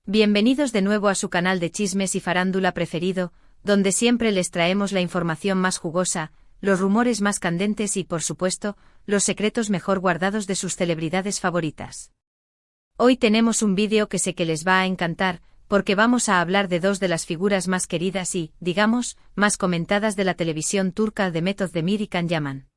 Bienvenidos de nuevo a su canal de chismes y farándula preferido, donde siempre les traemos la información más jugosa, los rumores más candentes y, por supuesto, los secretos mejor guardados de sus celebridades favoritas. Hoy tenemos un vídeo que sé que les va a encantar, porque vamos a hablar de dos de las figuras más queridas y, digamos, más comentadas de la televisión turca, Demet Özdemir y Can Yaman.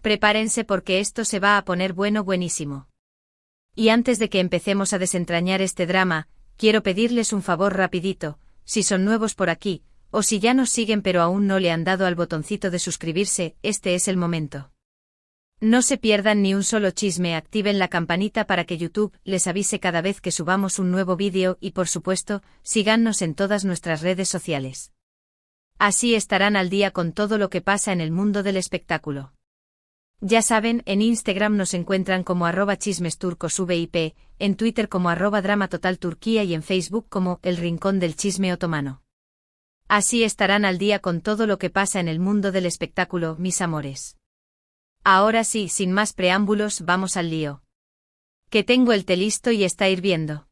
Prepárense porque esto se va a poner buenísimo. Y antes de que empecemos a desentrañar este drama, quiero pedirles un favor rapidito, si son nuevos por aquí, o si ya nos siguen pero aún no le han dado al botoncito de suscribirse, este es el momento. No se pierdan ni un solo chisme, activen la campanita para que YouTube les avise cada vez que subamos un nuevo vídeo y por supuesto, síganos en todas nuestras redes sociales. Así estarán al día con todo lo que pasa en el mundo del espectáculo. Ya saben, en Instagram nos encuentran como @chismesturcosvip, en Twitter como @dramatotalturquía y en Facebook como El Rincón del Chisme Otomano. Así estarán al día con todo lo que pasa en el mundo del espectáculo, mis amores. Ahora sí, sin más preámbulos, vamos al lío. Que tengo el té listo y está hirviendo.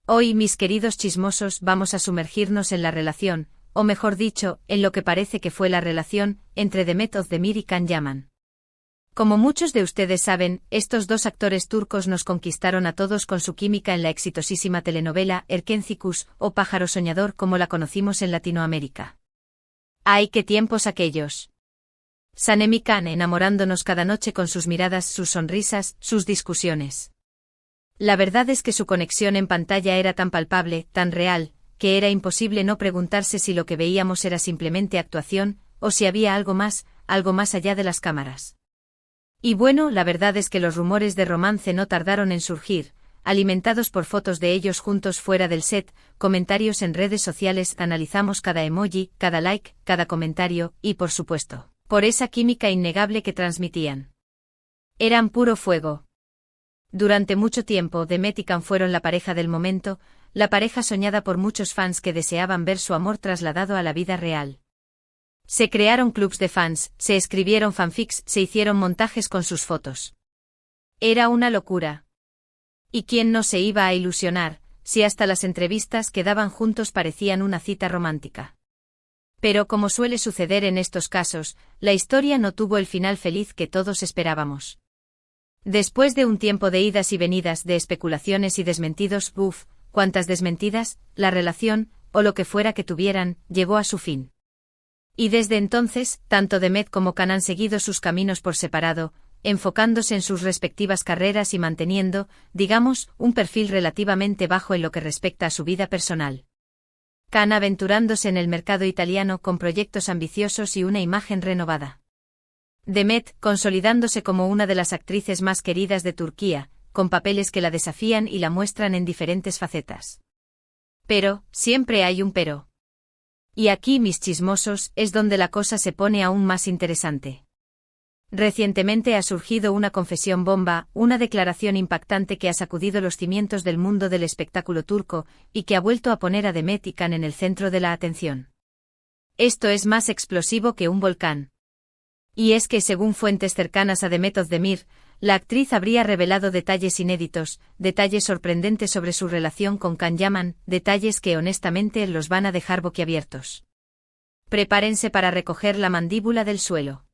Hoy, mis queridos chismosos, vamos a sumergirnos en la relación, o mejor dicho, en lo que parece que fue la relación, entre Demet Özdemir y Can Yaman. Como muchos de ustedes saben, estos dos actores turcos nos conquistaron a todos con su química en la exitosísima telenovela Erkenci o Pájaro Soñador como la conocimos en Latinoamérica. ¡Ay, qué tiempos aquellos! Sanem y Can enamorándonos cada noche con sus miradas, sus sonrisas, sus discusiones. La verdad es que su conexión en pantalla era tan palpable, tan real, que era imposible no preguntarse si lo que veíamos era simplemente actuación, o si había algo más allá de las cámaras. Y bueno, la verdad es que los rumores de romance no tardaron en surgir, alimentados por fotos de ellos juntos fuera del set, comentarios en redes sociales, analizamos cada emoji, cada like, cada comentario, y por supuesto, por esa química innegable que transmitían. Eran puro fuego. Durante mucho tiempo, Demet y Can fueron la pareja del momento, la pareja soñada por muchos fans que deseaban ver su amor trasladado a la vida real. Se crearon clubs de fans, se escribieron fanfics, se hicieron montajes con sus fotos. Era una locura. ¿Y quién no se iba a ilusionar, si hasta las entrevistas que daban juntos parecían una cita romántica? Pero como suele suceder en estos casos, la historia no tuvo el final feliz que todos esperábamos. Después de un tiempo de idas y venidas, de especulaciones y desmentidos, cuántas desmentidas, la relación, o lo que fuera que tuvieran, llegó a su fin. Y desde entonces, tanto Demet como Can han seguido sus caminos por separado, enfocándose en sus respectivas carreras y manteniendo, digamos, un perfil relativamente bajo en lo que respecta a su vida personal. Can aventurándose en el mercado italiano con proyectos ambiciosos y una imagen renovada. Demet consolidándose como una de las actrices más queridas de Turquía, con papeles que la desafían y la muestran en diferentes facetas. Pero, siempre hay un pero. Y aquí, mis chismosos, es donde la cosa se pone aún más interesante. Recientemente ha surgido una confesión bomba, una declaración impactante que ha sacudido los cimientos del mundo del espectáculo turco, y que ha vuelto a poner a Demet y Can en el centro de la atención. Esto es más explosivo que un volcán. Y es que según fuentes cercanas a Demet Özdemir, la actriz habría revelado detalles inéditos, detalles sorprendentes sobre su relación con Can Yaman, detalles que honestamente los van a dejar boquiabiertos. Prepárense para recoger la mandíbula del suelo.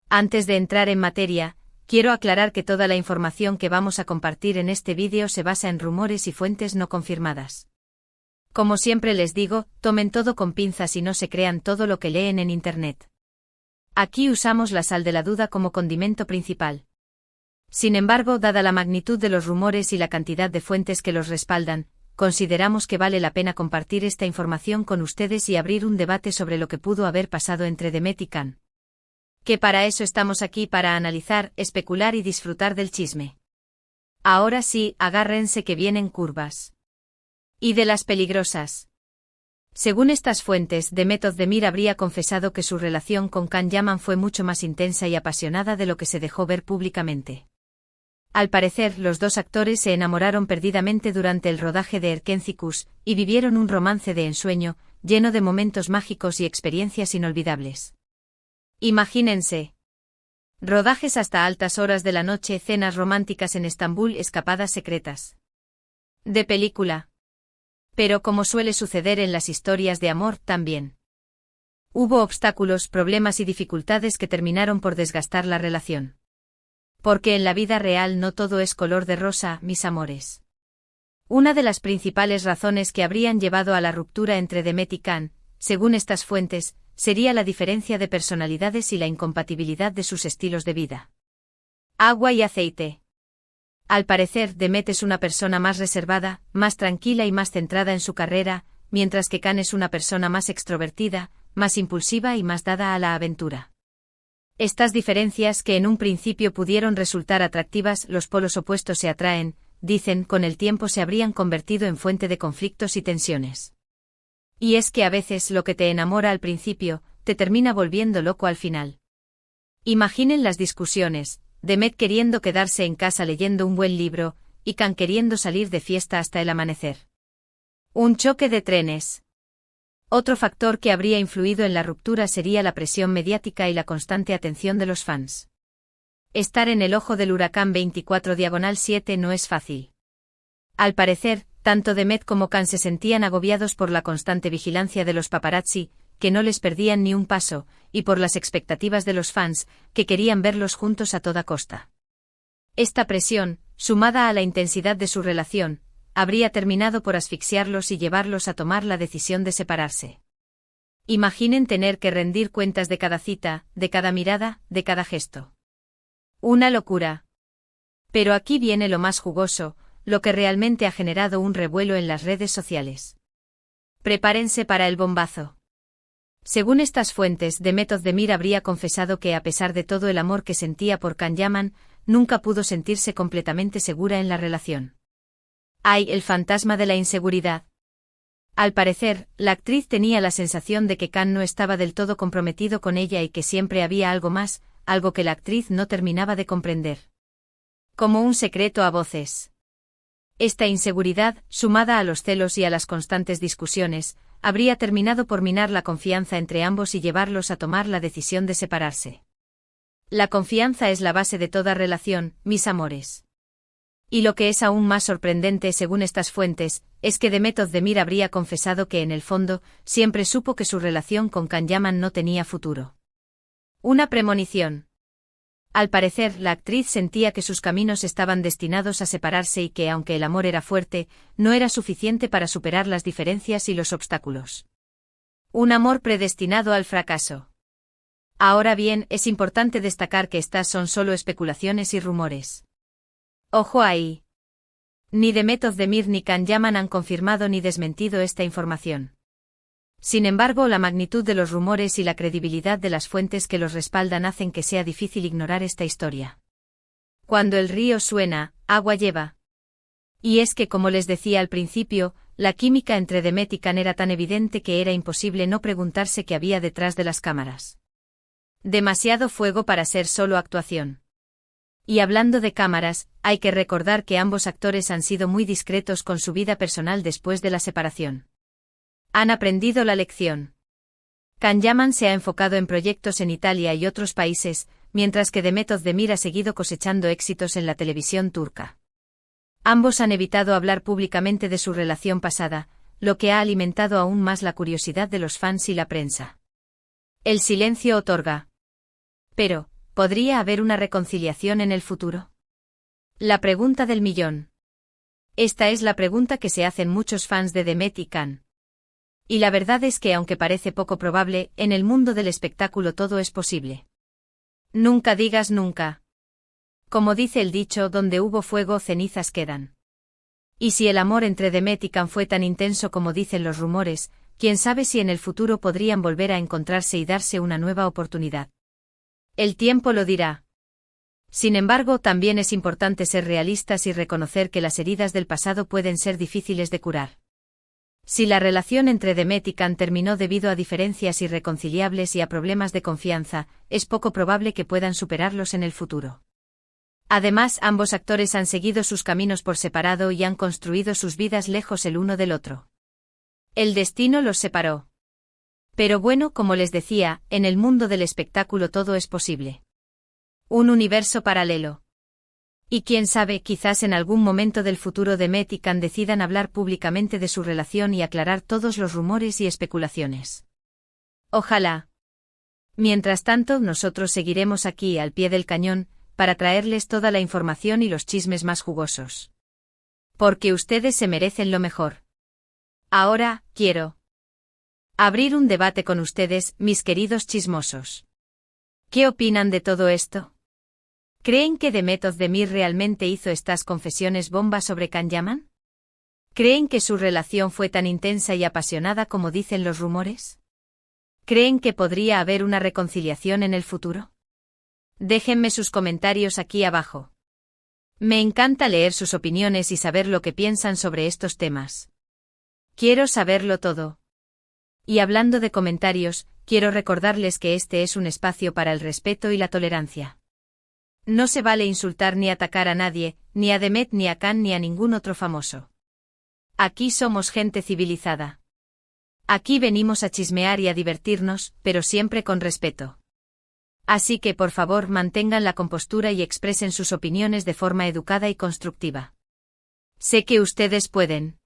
Antes de entrar en materia, quiero aclarar que toda la información que vamos a compartir en este vídeo se basa en rumores y fuentes no confirmadas. Como siempre les digo, tomen todo con pinzas y no se crean todo lo que leen en internet. Aquí usamos la sal de la duda como condimento principal. Sin embargo, dada la magnitud de los rumores y la cantidad de fuentes que los respaldan, consideramos que vale la pena compartir esta información con ustedes y abrir un debate sobre lo que pudo haber pasado entre Demet y Can. Que para eso estamos aquí, para analizar, especular y disfrutar del chisme. Ahora sí, agárrense que vienen curvas. Y de las peligrosas. Según estas fuentes, Demet Özdemir habría confesado que su relación con Can Yaman fue mucho más intensa y apasionada de lo que se dejó ver públicamente. Al parecer, los dos actores se enamoraron perdidamente durante el rodaje de Erkenci y vivieron un romance de ensueño, lleno de momentos mágicos y experiencias inolvidables. Imagínense. Rodajes hasta altas horas de la noche, cenas románticas en Estambul, escapadas secretas. De película. Pero como suele suceder en las historias de amor, también hubo obstáculos, problemas y dificultades que terminaron por desgastar la relación. Porque en la vida real no todo es color de rosa, mis amores. Una de las principales razones que habrían llevado a la ruptura entre Demet y Can, según estas fuentes, sería la diferencia de personalidades y la incompatibilidad de sus estilos de vida. Agua y aceite. Al parecer, Demet es una persona más reservada, más tranquila y más centrada en su carrera, mientras que Can es una persona más extrovertida, más impulsiva y más dada a la aventura. Estas diferencias, que en un principio pudieron resultar atractivas, los polos opuestos se atraen, dicen, con el tiempo se habrían convertido en fuente de conflictos y tensiones. Y es que a veces lo que te enamora al principio, te termina volviendo loco al final. Imaginen las discusiones, Demet queriendo quedarse en casa leyendo un buen libro, y Can queriendo salir de fiesta hasta el amanecer. Un choque de trenes. Otro factor que habría influido en la ruptura sería la presión mediática y la constante atención de los fans. Estar en el ojo del huracán 24/7 no es fácil. Al parecer, tanto Demet como Can se sentían agobiados por la constante vigilancia de los paparazzi, que no les perdían ni un paso, y por las expectativas de los fans, que querían verlos juntos a toda costa. Esta presión, sumada a la intensidad de su relación, habría terminado por asfixiarlos y llevarlos a tomar la decisión de separarse. Imaginen tener que rendir cuentas de cada cita, de cada mirada, de cada gesto. Una locura. Pero aquí viene lo más jugoso, lo que realmente ha generado un revuelo en las redes sociales. Prepárense para el bombazo. Según estas fuentes, Demet Özdemir habría confesado que a pesar de todo el amor que sentía por Can Yaman, nunca pudo sentirse completamente segura en la relación. Hay el fantasma de la inseguridad. Al parecer, la actriz tenía la sensación de que Can no estaba del todo comprometido con ella y que siempre había algo más, algo que la actriz no terminaba de comprender. Como un secreto a voces. Esta inseguridad, sumada a los celos y a las constantes discusiones, habría terminado por minar la confianza entre ambos y llevarlos a tomar la decisión de separarse. La confianza es la base de toda relación, mis amores. Y lo que es aún más sorprendente según estas fuentes, es que Demet Özdemir habría confesado que en el fondo, siempre supo que su relación con Can Yaman no tenía futuro. Una premonición. Al parecer, la actriz sentía que sus caminos estaban destinados a separarse y que, aunque el amor era fuerte, no era suficiente para superar las diferencias y los obstáculos. Un amor predestinado al fracaso. Ahora bien, es importante destacar que estas son solo especulaciones y rumores. Ojo ahí. Ni Demet Özdemir ni Can Yaman han confirmado ni desmentido esta información. Sin embargo, la magnitud de los rumores y la credibilidad de las fuentes que los respaldan hacen que sea difícil ignorar esta historia. Cuando el río suena, agua lleva. Y es que, como les decía al principio, la química entre Demet y Can era tan evidente que era imposible no preguntarse qué había detrás de las cámaras. Demasiado fuego para ser solo actuación. Y hablando de cámaras, hay que recordar que ambos actores han sido muy discretos con su vida personal después de la separación. Han aprendido la lección. Can Yaman se ha enfocado en proyectos en Italia y otros países, mientras que Demet Özdemir ha seguido cosechando éxitos en la televisión turca. Ambos han evitado hablar públicamente de su relación pasada, lo que ha alimentado aún más la curiosidad de los fans y la prensa. El silencio otorga. Pero, ¿podría haber una reconciliación en el futuro? La pregunta del millón. Esta es la pregunta que se hacen muchos fans de Demet y Can. Y la verdad es que, aunque parece poco probable, en el mundo del espectáculo todo es posible. Nunca digas nunca. Como dice el dicho, donde hubo fuego, cenizas quedan. Y si el amor entre Demet y Can fue tan intenso como dicen los rumores, quién sabe si en el futuro podrían volver a encontrarse y darse una nueva oportunidad. El tiempo lo dirá. Sin embargo, también es importante ser realistas y reconocer que las heridas del pasado pueden ser difíciles de curar. Si la relación entre Demet y Can terminó debido a diferencias irreconciliables y a problemas de confianza, es poco probable que puedan superarlos en el futuro. Además, ambos actores han seguido sus caminos por separado y han construido sus vidas lejos el uno del otro. El destino los separó. Pero bueno, como les decía, en el mundo del espectáculo todo es posible. Un universo paralelo. Y quién sabe, quizás en algún momento del futuro Demet y Can decidan hablar públicamente de su relación y aclarar todos los rumores y especulaciones. Ojalá. Mientras tanto, nosotros seguiremos aquí al pie del cañón, para traerles toda la información y los chismes más jugosos. Porque ustedes se merecen lo mejor. Ahora, quiero abrir un debate con ustedes, mis queridos chismosos. ¿Qué opinan de todo esto? ¿Creen que Demet Özdemir realmente hizo estas confesiones bomba sobre Can Yaman? ¿Creen que su relación fue tan intensa y apasionada como dicen los rumores? ¿Creen que podría haber una reconciliación en el futuro? Déjenme sus comentarios aquí abajo. Me encanta leer sus opiniones y saber lo que piensan sobre estos temas. Quiero saberlo todo. Y hablando de comentarios, quiero recordarles que este es un espacio para el respeto y la tolerancia. No se vale insultar ni atacar a nadie, ni a Demet ni a Can ni a ningún otro famoso. Aquí somos gente civilizada. Aquí venimos a chismear y a divertirnos, pero siempre con respeto. Así que por favor mantengan la compostura y expresen sus opiniones de forma educada y constructiva. Sé que ustedes pueden.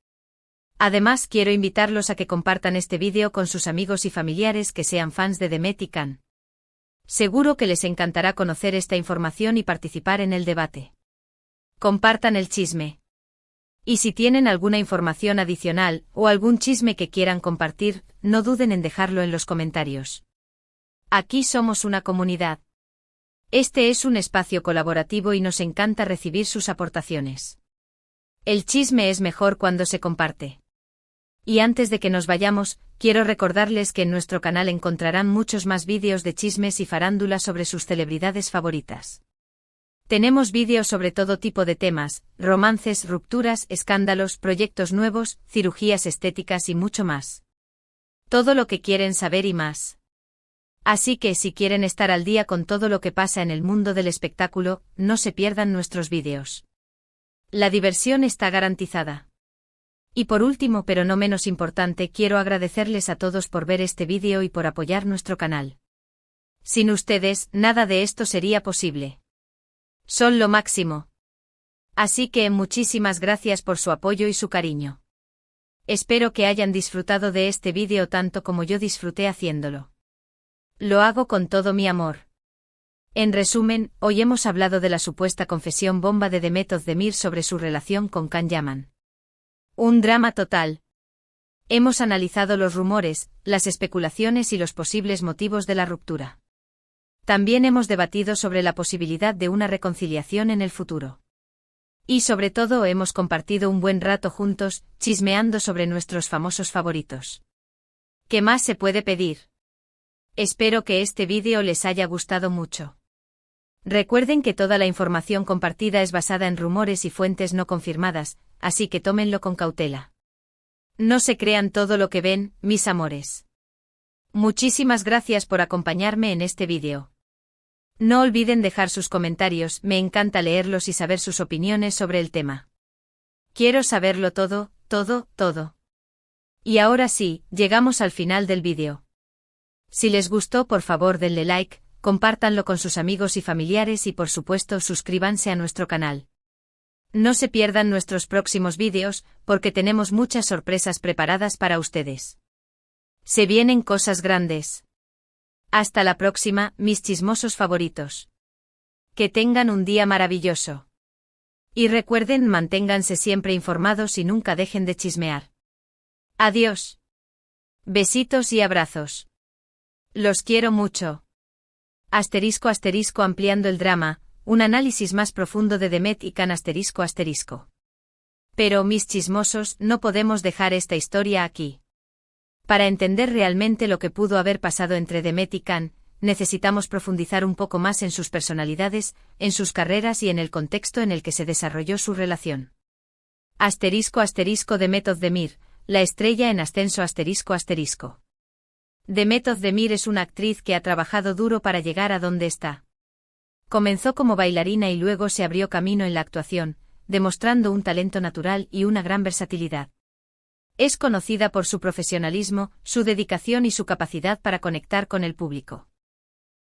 Además quiero invitarlos a que compartan este vídeo con sus amigos y familiares que sean fans de Demet y Can. Seguro que les encantará conocer esta información y participar en el debate. Compartan el chisme. Y si tienen alguna información adicional o algún chisme que quieran compartir, no duden en dejarlo en los comentarios. Aquí somos una comunidad. Este es un espacio colaborativo y nos encanta recibir sus aportaciones. El chisme es mejor cuando se comparte. Y antes de que nos vayamos, quiero recordarles que en nuestro canal encontrarán muchos más vídeos de chismes y farándula sobre sus celebridades favoritas. Tenemos vídeos sobre todo tipo de temas, romances, rupturas, escándalos, proyectos nuevos, cirugías estéticas y mucho más. Todo lo que quieren saber y más. Así que si quieren estar al día con todo lo que pasa en el mundo del espectáculo, no se pierdan nuestros vídeos. La diversión está garantizada. Y por último pero no menos importante, quiero agradecerles a todos por ver este vídeo y por apoyar nuestro canal. Sin ustedes, nada de esto sería posible. Son lo máximo. Así que muchísimas gracias por su apoyo y su cariño. Espero que hayan disfrutado de este vídeo tanto como yo disfruté haciéndolo. Lo hago con todo mi amor. En resumen, hoy hemos hablado de la supuesta confesión bomba de Demet Özdemir sobre su relación con Can Yaman. Un drama total. Hemos analizado los rumores, las especulaciones y los posibles motivos de la ruptura. También hemos debatido sobre la posibilidad de una reconciliación en el futuro. Y sobre todo hemos compartido un buen rato juntos, chismeando sobre nuestros famosos favoritos. ¿Qué más se puede pedir? Espero que este vídeo les haya gustado mucho. Recuerden que toda la información compartida es basada en rumores y fuentes no confirmadas, así que tómenlo con cautela. No se crean todo lo que ven, mis amores. Muchísimas gracias por acompañarme en este vídeo. No olviden dejar sus comentarios, me encanta leerlos y saber sus opiniones sobre el tema. Quiero saberlo todo, todo, todo. Y ahora sí, llegamos al final del vídeo. Si les gustó, por favor denle like, compártanlo con sus amigos y familiares y por supuesto suscríbanse a nuestro canal. No se pierdan nuestros próximos vídeos, porque tenemos muchas sorpresas preparadas para ustedes. Se vienen cosas grandes. Hasta la próxima, mis chismosos favoritos. Que tengan un día maravilloso. Y recuerden, manténganse siempre informados y nunca dejen de chismear. Adiós. Besitos y abrazos. Los quiero mucho. Asterisco asterisco ampliando el drama, un análisis más profundo de Demet y Can asterisco asterisco. Pero, mis chismosos, no podemos dejar esta historia aquí. Para entender realmente lo que pudo haber pasado entre Demet y Can, necesitamos profundizar un poco más en sus personalidades, en sus carreras y en el contexto en el que se desarrolló su relación. Asterisco asterisco Demet Özdemir, la estrella en ascenso asterisco asterisco. Demet Özdemir es una actriz que ha trabajado duro para llegar a donde está. Comenzó como bailarina y luego se abrió camino en la actuación, demostrando un talento natural y una gran versatilidad. Es conocida por su profesionalismo, su dedicación y su capacidad para conectar con el público.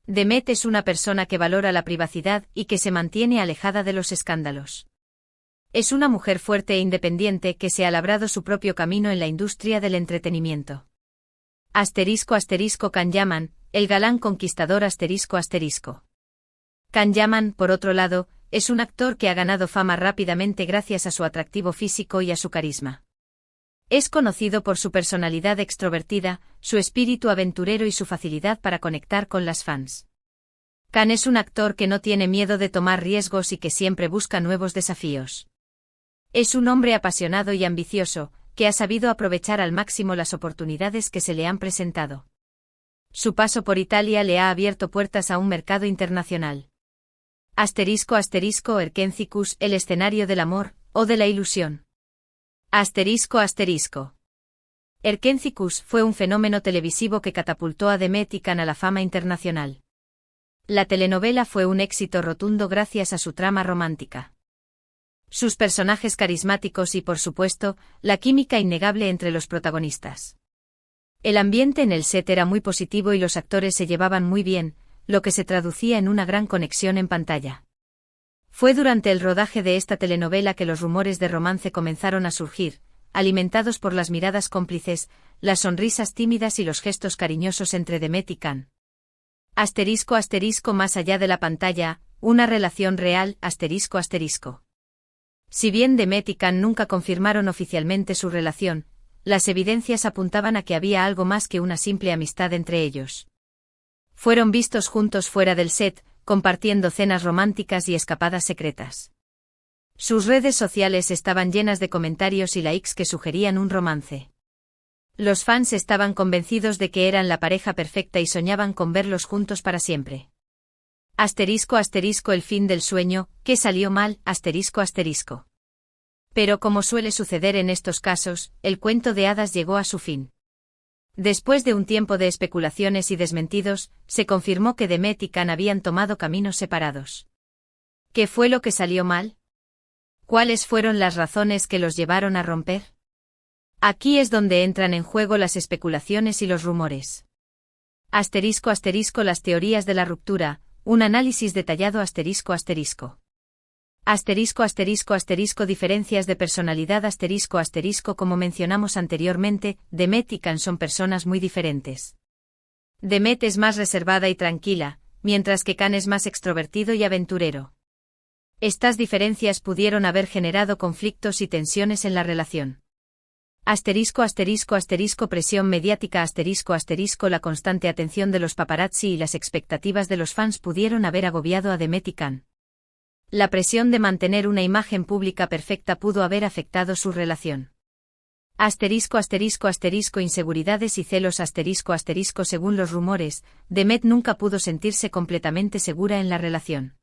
Demet es una persona que valora la privacidad y que se mantiene alejada de los escándalos. Es una mujer fuerte e independiente que se ha labrado su propio camino en la industria del entretenimiento. Can Yaman, el galán conquistador Can Yaman, por otro lado, es un actor que ha ganado fama rápidamente gracias a su atractivo físico y a su carisma. Es conocido por su personalidad extrovertida, su espíritu aventurero y su facilidad para conectar con las fans. Can es un actor que no tiene miedo de tomar riesgos y que siempre busca nuevos desafíos. Es un hombre apasionado y ambicioso, que ha sabido aprovechar al máximo las oportunidades que se le han presentado. Su paso por Italia le ha abierto puertas a un mercado internacional. Erkencicus, el escenario del amor, o de la ilusión. Erkencicus fue un fenómeno televisivo que catapultó a Demet y Can a la fama internacional. La telenovela fue un éxito rotundo gracias a su trama romántica. Sus personajes carismáticos y, por supuesto, la química innegable entre los protagonistas. El ambiente en el set era muy positivo y los actores se llevaban muy bien, lo que se traducía en una gran conexión en pantalla. Fue durante el rodaje de esta telenovela que los rumores de romance comenzaron a surgir, alimentados por las miradas cómplices, las sonrisas tímidas y los gestos cariñosos entre Demet y Can. Más allá de la pantalla, una relación real, Si bien Demet y Can nunca confirmaron oficialmente su relación, las evidencias apuntaban a que había algo más que una simple amistad entre ellos. Fueron vistos juntos fuera del set, compartiendo cenas románticas y escapadas secretas. Sus redes sociales estaban llenas de comentarios y likes que sugerían un romance. Los fans estaban convencidos de que eran la pareja perfecta y soñaban con verlos juntos para siempre. El fin del sueño, ¿qué salió mal? Pero como suele suceder en estos casos, el cuento de hadas llegó a su fin. Después de un tiempo de especulaciones y desmentidos, se confirmó que Demet y Can habían tomado caminos separados. ¿Qué fue lo que salió mal? ¿Cuáles fueron las razones que los llevaron a romper? Aquí es donde entran en juego las especulaciones y los rumores. Las teorías de la ruptura, un análisis detallado Diferencias de personalidad Como mencionamos anteriormente, Demet y Can son personas muy diferentes. Demet es más reservada y tranquila, mientras que Can es más extrovertido y aventurero. Estas diferencias pudieron haber generado conflictos y tensiones en la relación. Presión mediática La constante atención de los paparazzi y las expectativas de los fans pudieron haber agobiado a Demet y Can. La presión de mantener una imagen pública perfecta pudo haber afectado su relación. Inseguridades y celos Según los rumores, Demet nunca pudo sentirse completamente segura en la relación.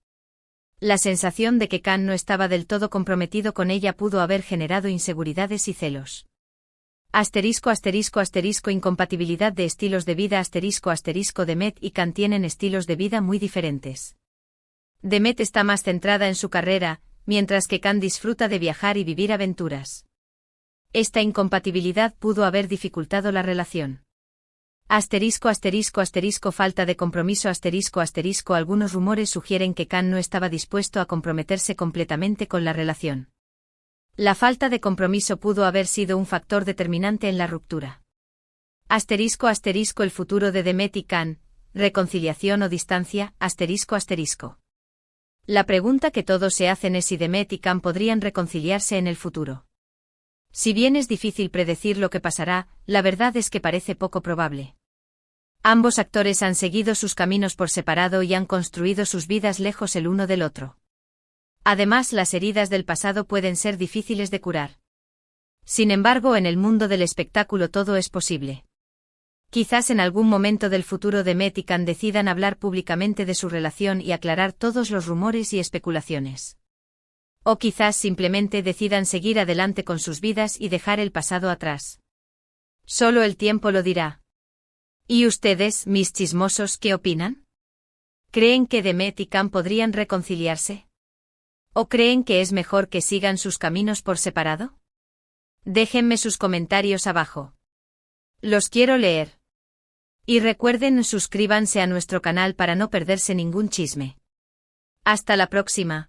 La sensación de que Can no estaba del todo comprometido con ella pudo haber generado inseguridades y celos. Incompatibilidad de estilos de vida Demet y Can tienen estilos de vida muy diferentes. Demet está más centrada en su carrera, mientras que Can disfruta de viajar y vivir aventuras. Esta incompatibilidad pudo haber dificultado la relación. Falta de compromiso Algunos rumores sugieren que Can no estaba dispuesto a comprometerse completamente con la relación. La falta de compromiso pudo haber sido un factor determinante en la ruptura. El futuro de Demet y Can, reconciliación o distancia La pregunta que todos se hacen es si Demet y Can podrían reconciliarse en el futuro. Si bien es difícil predecir lo que pasará, la verdad es que parece poco probable. Ambos actores han seguido sus caminos por separado y han construido sus vidas lejos el uno del otro. Además, las heridas del pasado pueden ser difíciles de curar. Sin embargo, en el mundo del espectáculo todo es posible. Quizás en algún momento del futuro Demet y Can decidan hablar públicamente de su relación y aclarar todos los rumores y especulaciones. O quizás simplemente decidan seguir adelante con sus vidas y dejar el pasado atrás. Solo el tiempo lo dirá. ¿Y ustedes, mis chismosos, qué opinan? ¿Creen que Demet y Can podrían reconciliarse? ¿O creen que es mejor que sigan sus caminos por separado? Déjenme sus comentarios abajo. Los quiero leer. Y recuerden, suscríbanse a nuestro canal para no perderse ningún chisme. Hasta la próxima.